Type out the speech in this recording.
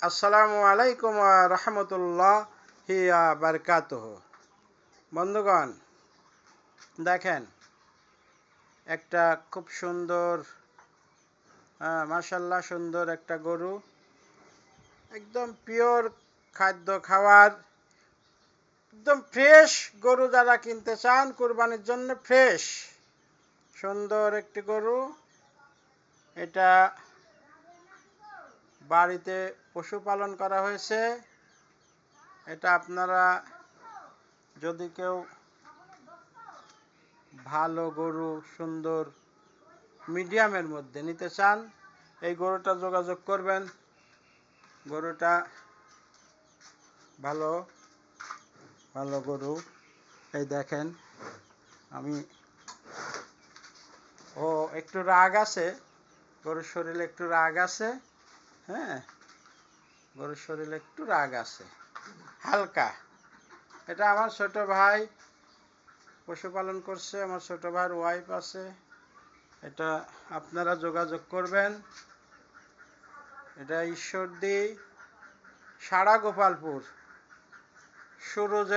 আসসালামু আলাইকুম ওয়া রাহমাতুল্লাহি ওয়া বারাকাতুহু। বন্ধুগণ, দেখেন একটা খুব সুন্দর মাশাআল্লাহ সুন্দর একটা গরু, একদম পিওর খাদ্য খাওয়ার, একদম ফ্রেশ গরু যারা কিনতে চান কুরবানির জন্য, ফ্রেশ সুন্দর একটি গরু। এটা বাড়িতে পশুপালন করা হয়েছে। এটা আপনারা যদি কেউ ভালো গরু সুন্দর মিডিয়ামের মধ্যে নিতে চান, এই গরুটা যোগাযোগ করবেন। গরুটা ভালো ভালো গরু। এই দেখেন, আমি একটু রাগ আছে, গরুর শরীরে একটু রাগ আছে। হ্যাঁ, গরুর শরীরে একটু রাগ আছে হালকা। এটা আমার ছোট ভাই পশুপালন করছে, আমার ছোট ভাইয়ের ওয়াইফ আছে। এটা আপনারা যোগাযোগ করবেন। এটা ঈশ্বরদী, সারা গোপালপুর, সুরজ